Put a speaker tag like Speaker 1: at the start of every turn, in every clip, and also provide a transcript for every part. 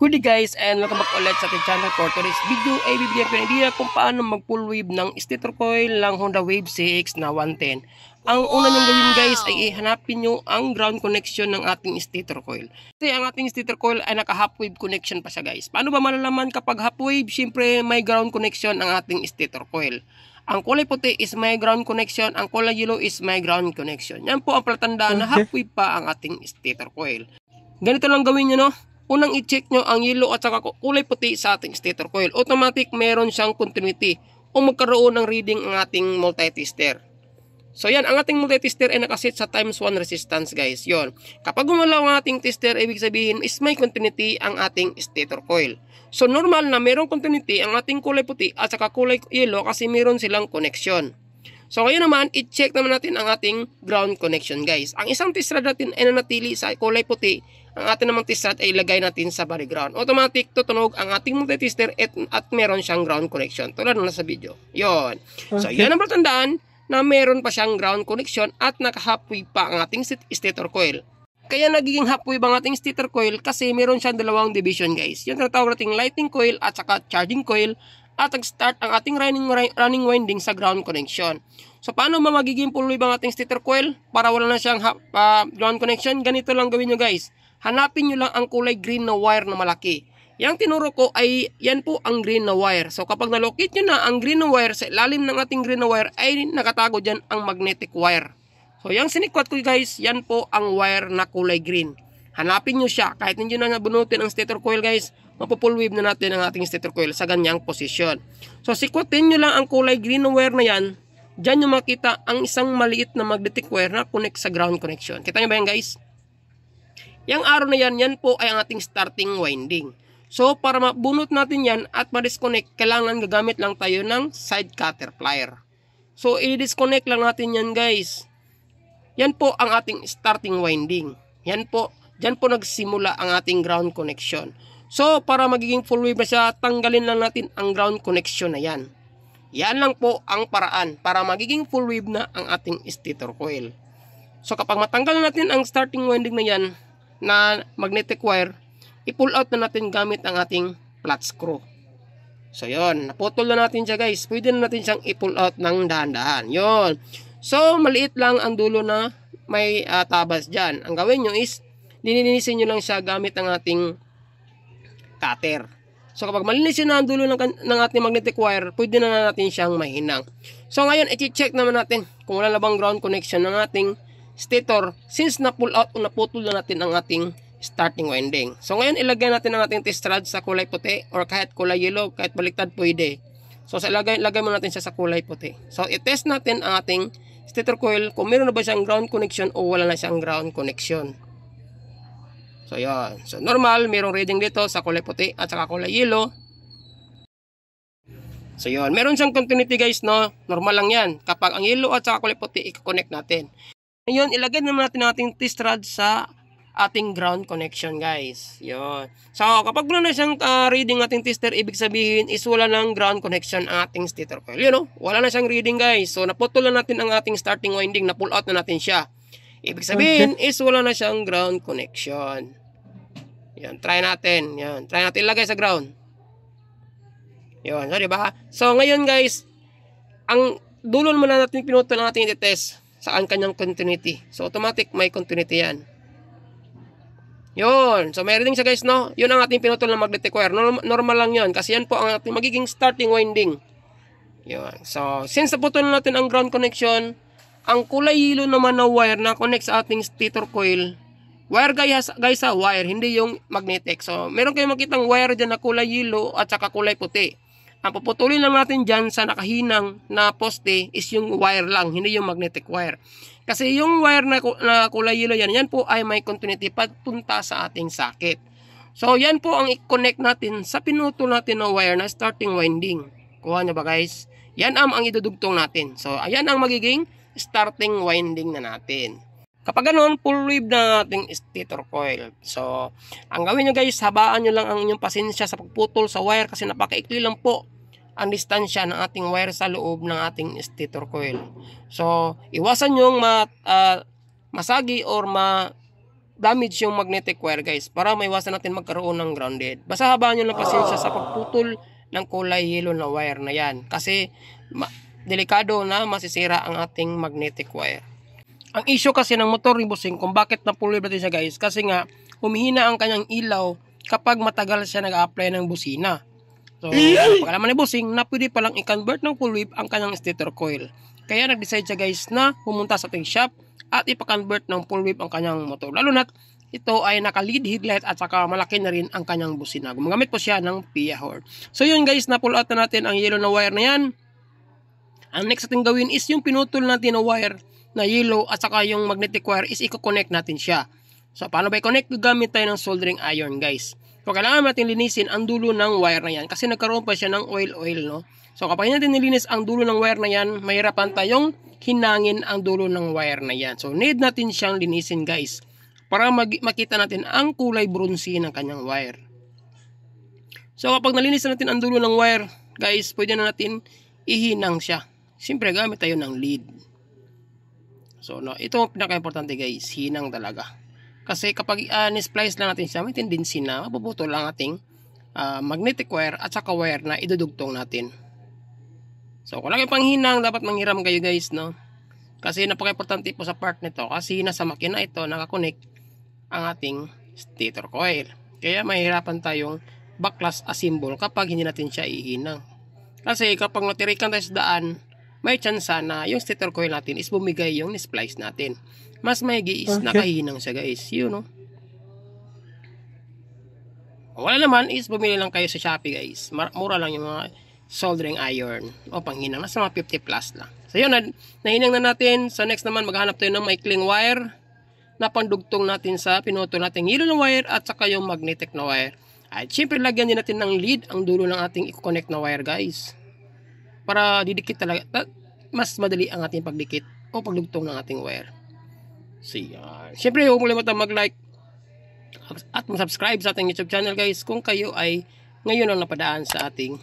Speaker 1: Good day guys, and welcome back ulit sa ating channel. For today's video ay bibigyan ko ng idea kung paano mag full wave ng stator coil ng Honda Wave CX na 110. Ang una nyong gawin guys ay ihanapin nyo ang ground connection ng ating stator coil. Kasi ang ating stator coil ay naka half wave connection pa siya guys. Paano ba malalaman kapag half wave? Siyempre may ground connection ang ating stator coil. Ang kulay puti is may ground connection, ang kulay yellow is may ground connection. Yan po ang palatandaan na half wave pa ang ating stator coil. Ganito lang gawin nyo, no? Unang i-check nyo ang yellow at saka kulay puti sa ating stator coil. Automatic meron siyang continuity o magkaroon ng reading ang ating multi-tester. So yan, ang ating multi-tester ay nakaset sa times 1 resistance guys. Yon. Kapag gumalaw ang ating tester, ibig sabihin is may continuity ang ating stator coil. So normal na merong continuity ang ating kulay puti at saka kulay yellow kasi meron silang connection. So ngayon naman, i-check naman natin ang ating ground connection guys. Ang isang test rod natin ay nanatili sa kulay puti. Ang ating namang test rod ay ilagay natin sa body ground. Automatic tutunog ang ating multi-tester at meron siyang ground connection. Tulad na sa video. Yon. So yan ang patandaan na meron pa siyang ground connection at naka-halfway pa ang ating stator coil. Kaya nagiging halfway ang ating stator coil kasi meron siyang dalawang division guys. Yan tinatawag nating lighting coil at saka charging coil. At nag-start ang ating running winding sa ground connection. So paano magiging full wave ang ating stator coil para wala na siyang ground connection? Ganito lang gawin nyo guys. Hanapin nyo lang ang kulay green na wire na malaki. Yang tinuro ko ay yan po ang green na wire. So kapag nalocate nyo na ang green na wire, sa ilalim ng ating green na wire ay nakatago dyan ang magnetic wire. So yung sinikwat ko guys, yan po ang wire na kulay green. Hanapin nyo siya. Kahit hindi nyo na nabunutin ang stator coil guys, mapupull wave na natin ang ating stator coil sa ganyang posisyon. So sikwatin nyo lang ang kulay green na wire na yan. Diyan nyo makita ang isang maliit na magnetic wire na connect sa ground connection. Kita nyo ba yan guys? Yang arrow na yan, yan po ay ang ating starting winding. So para mabunot natin yan at ma-disconnect, kailangan gagamit lang tayo ng side cutter plier. So i-disconnect lang natin yan guys. Yan po ang ating starting winding. Yan po, dyan po nagsimula ang ating ground connection. So, para magiging full wave na siya, tanggalin lang natin ang ground connection na yan. Yan lang po ang paraan para magiging full wave na ang ating stator coil. So, kapag matanggal natin ang starting winding na yan, na magnetic wire, i-pull out na natin gamit ang ating flat screw. So, yon, naputol na natin siya guys. Pwede na natin siyang i-pull out ng dahan-dahan. Yon. So, maliit lang ang dulo na may tabas dyan. Ang gawin nyo is, lininisin nyo lang siya gamit ang ating cutter. So kapag malinis na ang dulo ng ating magnetic wire, pwede na natin siyang mahinang. So ngayon, i-check naman natin kung wala na bang ground connection ng ating stator since na-pull out o naputol na natin ang ating starting winding. So ngayon, ilagay natin ang ating test rod sa kulay puti or kahit kulay yellow, kahit baliktad pwede. So ilagay mo natin siya sa kulay puti. So i-test natin ang ating stator coil kung meron na ba siyang ground connection o wala na siyang ground connection. So yan. So normal, mayroong reading dito sa kulay puti at saka kulay yellow. So yun. Meron siyang continuity guys, no? Normal lang yan. Kapag ang yellow at saka kulay puti, i-connect natin. Ngayon, ilagay naman natin ang ating test rod sa ating ground connection guys. Yun. So kapag wala na siyang reading ating tester, ibig sabihin is wala nang ground connection ang ating stator coil. You know? Wala na siyang reading guys. So naputol na natin ang ating starting winding, na-pull out na natin siya. Ibig sabihin is wala na siyang ground connection. Yan, try natin. Yan, try natin ilagay sa ground. Yan, so diba? So ngayon guys, ang dulo muna natin pinutol ang ating i-test sa kanyang continuity. So automatic may continuity yan. Yun, so may reading siya guys, no? Yun ang ating pinutol na magnetic wire. Normal lang yun kasi yan po ang ating magiging starting winding. Yun, so since naputol natin ang ground connection, ang kulay yellow naman na wire na connect sa ating stator coil, wire guys sa wire, hindi yung magnetic. So, meron kayong makitang wire dyan na kulay yellow at saka kulay puti. Ang puputulin lang natin dyan sa nakahinang na poste is yung wire lang, hindi yung magnetic wire. Kasi yung wire na kulay yellow yan po ay may continuity pagpunta sa ating socket. So, yan po ang i-connect natin sa pinutol natin na wire na starting winding. Kuha nyo ba guys? Yan ang idudugtong natin. So, ayan ang magiging starting winding na natin. Kapag ganoon, full wave na ating stator coil. So, ang gawin nyo guys, habaan nyo lang ang inyong pasensya sa pagputol sa wire kasi napakaikli lang po ang distansya ng ating wire sa loob ng ating stator coil. So, iwasan nyo masagi or damage yung magnetic wire guys, para maiwasan natin magkaroon ng grounded. Basta habaan nyo lang pasensya sa pagputol ng kulay yellow na wire na yan, kasi delikado na masisira ang ating magnetic wire. Ang issue kasi ng motor ni bossing kung bakit na-full natin siya guys, kasi nga humihina ang kanyang ilaw kapag matagal siya nag-apply ng busina. So, pag-alaman ni bossing na pwede palang i-convert ng full wave ang kanyang stator coil. Kaya nag-decide siya guys na pumunta sa ating shop at ipa-convert ng full wave ang kanyang motor. Lalo na ito ay naka-lead headlight at saka malaki na rin ang kanyang busina. Gumagamit po siya ng PIA horn. So yun guys, na-pull out na natin ang yellow na wire na yan. Ang next natin gawin is yung pinutol natin na wire na yellow at saka yung magnetic wire is i-connect natin siya. So paano ba i-connect? Gagamit tayo ng soldering iron guys. So kailangan natin linisin ang dulo ng wire na yan kasi nagkaroon pa siya ng oil no. So kapag natin nilinis ang dulo ng wire na yan, mahirapan tayong hinangin ang dulo ng wire na yan. So need natin siyang linisin guys para makita natin ang kulay bronzy ng kanyang wire. So kapag nalinis natin ang dulo ng wire guys, pwede na natin ihinang siya. Siyempre gamit tayo ng lead. So no, ito ang pinaka-importante guys, hinang talaga. Kasi kapag ni-splice lang natin siya, may tendency na mapuputol lang ating magnetic wire at saka wire na idudugtong natin. So kung lagi pang hinang, dapat manghiram kayo guys, no? Kasi napaka-importante po sa part nito kasi nasa makina ito nakakonect ang ating stator coil. Kaya mahirapan tayong backlash assemble kapag hindi natin siya ihinang. Kasi kapag natirikan tayo sa daan, may chance na yung stator coil natin is bumigay yung ni-splice natin. Mas maigi is nakahinang siya guys. Yun no. Wala naman is bumili lang kayo sa Shopee guys. Mura lang yung mga soldering iron o panghinang. Nasa mga 50 plus lang. So yun, nahinang na natin. So next naman maghanap tayo ng maikling wire na pandugtong natin sa pinuto natin yellow na wire at saka yung magnetic na wire. At syempre lagyan din natin ng lead ang dulo ng ating i-connect na wire guys. Para didikit talaga. Mas madali ang ating pagdikit o pagdugtong ng ating wire. So yan. Syempre huwag mo limutan mag-like at mag-subscribe sa ating YouTube channel guys kung kayo ay ngayon ang napadaan sa ating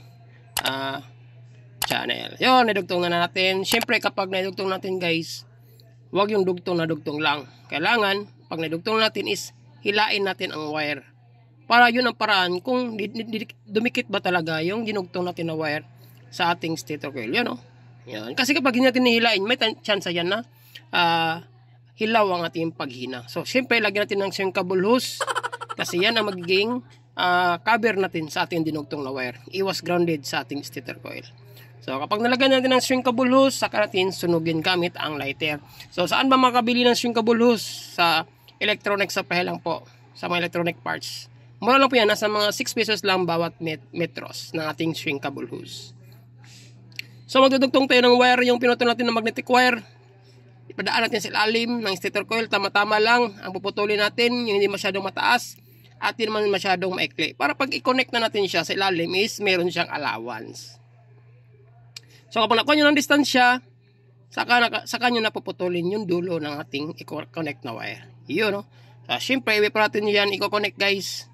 Speaker 1: channel. Yun, nadugtong na natin. Syempre kapag nadugtong natin guys, huwag yung dugtong na dugtong lang. Kailangan, pag nadugtong natin is hilain natin ang wire. Para yun ang paraan kung dumikit ba talaga yung dinugtong natin na wire sa ating stator coil. Yan o. Yan. Kasi kapag hindi natin nihilain, may chance yan na hilaw ang ating paghina. So, syempre, lagyan natin ng shrinkable hose kasi yan ang magiging cover natin sa ating dinugtong na wire. Iwas grounded sa ating stator coil. So, kapag nalagyan natin ng shrinkable hose, saka natin sunugin gamit ang lighter. So, saan ba makabili ng shrinkable hose? Sa electronic supply lang po. Sa mga electronic parts. Mura lang po yan. Nasa mga 6 pesos lang bawat metros ng ating shrinkable hose. So, magdudugtong tayo ng wire yung pinutol natin ng magnetic wire. Ipadaan natin sa ilalim ng stator coil. Tama-tama lang ang puputulin natin. Yung hindi masyadong mataas at hindi naman masyadong maikli. Para pag i-connect na natin siya sa ilalim is meron siyang allowance. So kapag nakuha nyo ng distansya, saka nyo napuputulin yung dulo ng ating i-connect na wire. Yun no. So syempre, before natin yan i-connect guys,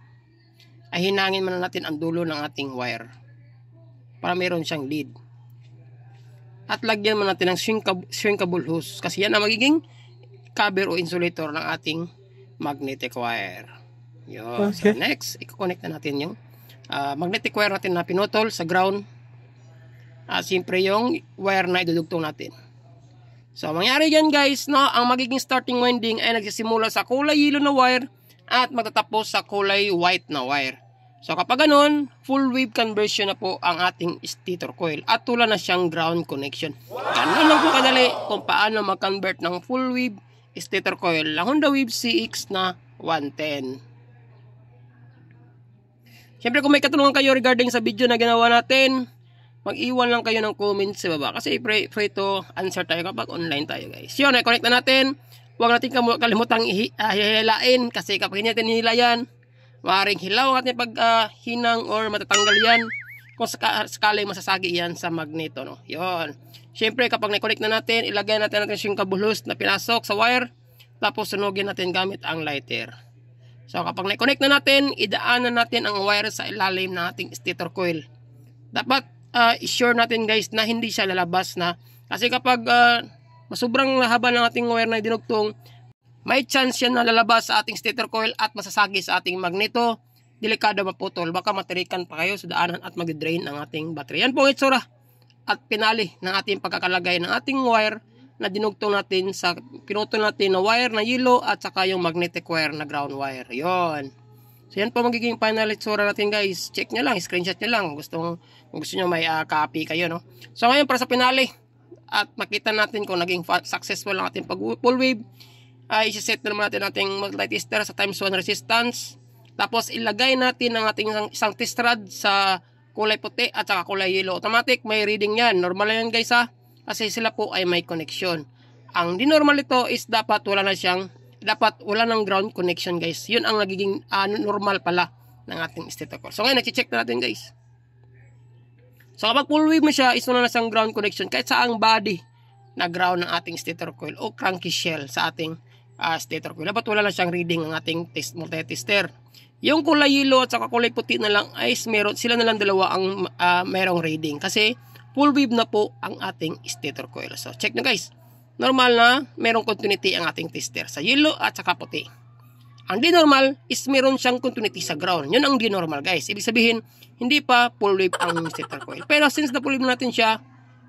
Speaker 1: ay hinangin muna natin ang dulo ng ating wire. Para meron siyang lead. At lagyan mo natin ng shrinkable hose. Kasi yan ang magiging cover o insulator ng ating magnetic wire. Yun. Okay. So next, i-connect na natin yung magnetic wire natin na pinutol sa ground. At siyempre yung wire na idudugtong natin. So mangyari yan guys, no, ang magiging starting winding ay nagsisimula sa kulay yellow na wire at magtatapos sa kulay white na wire. So kapag ganun, full wave conversion na po ang ating stator coil at tula na siyang ground connection. Ganun lang po kadali kung paano mag-convert ng full wave stator coil ng Honda Wave CX na 110. Siyempre kung may katanungan kayo regarding sa video na ginawa natin, mag-iwan lang kayo ng comments sa baba. Kasi free to answer tayo kapag online tayo guys. Yun, i-connect na natin. Huwag natin kalimutang hihilain kasi kapag hindi natin hihila yan, maaaring hilaw ang ating paghinang or matatanggal yan kung sakaling masasagi yan sa magneto. No? Yun. Siyempre kapag na-connect na natin, ilagay natin yung kabulhos na pinasok sa wire. Tapos sunugin natin gamit ang lighter. So kapag na-connect na natin, idaanan natin ang wire sa ilalim ng ating stator coil. Dapat i-sure natin guys na hindi siya lalabas na. Kasi kapag sobrang haba ng ating wire na dinugtong, may chance yan na lalabas sa ating stator coil at masasagi sa ating magneto. Delikado maputol, baka matirikan pa kayo sa daanan at mag-drain ang ating battery. Yan po ang itsura at pinali ng ating pagkakalagay ng ating wire na dinugtong natin sa pinutol natin na wire na yellow at saka yung magnetic wire na ground wire. Yon. So yan po magiging final itsura natin guys. Check nyo lang, screenshot nyo lang kung gusto nyo may copy kayo, no. So ngayon para sa pinali at makita natin kung naging successful ang ating pag full wave, ay isa-set na naman natin ating multi-tester sa times 1 resistance. Tapos ilagay natin ang ating isang test rod sa kulay puti at saka kulay yellow. Automatic may reading yan. Normal yan guys ha. Kasi sila po ay may connection. Ang di normal ito is dapat wala ng ground connection guys. Yun ang nagiging normal pala ng ating stator coil. So ngayon nag-check na natin guys. So kapag full wave mo siya is wala na siyang ground connection kahit sa ang body na ground ng ating stator coil o cranky shell sa ating stator coil. Dapat wala na siyang reading ang ating multi-tester. Yung kulay yellow at saka kulay puti na lang ay sila na lang dalawa ang merong reading kasi full wave na po ang ating stator coil. So check nyo guys. Normal na merong continuity ang ating tester sa yellow at saka puti. Ang di normal is meron siyang continuity sa ground. Yun ang di normal guys. Ibig sabihin hindi pa full wave ang stator coil. Pero since na full wave natin siya,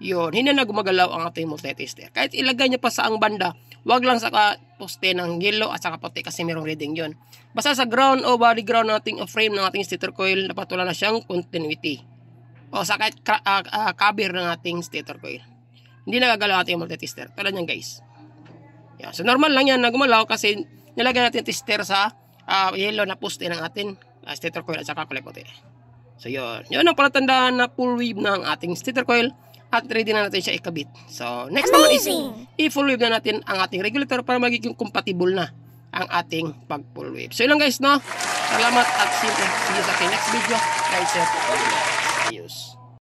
Speaker 1: yun, hindi na gumagalaw ang ating multi-tester. Kahit ilagay nyo pa sa ang banda, wag lang sa poste ng yellow at saka puti kasi merong reading yun. Basta sa ground o body ground nating frame ng ating stator coil, dapat wala na siyang continuity. O sa kahit cover ng ating stator coil. Hindi nagagalaw ang ating multi-tester. Tulad yan guys. Yeah, so normal lang yan na gumalaw kasi nilagay natin tester sa yellow na poste ng ating stator coil at saka kulay puti. So yun. Yun ang palatandaan na full wave ng ating stator coil. At ready na natin siya ikabit. So, next naman is i-full wave na natin ang ating regulator para magiging compatible na ang ating pag-full wave. So, yun lang guys, no? Salamat at see you sa aking next video. Guys, ayos.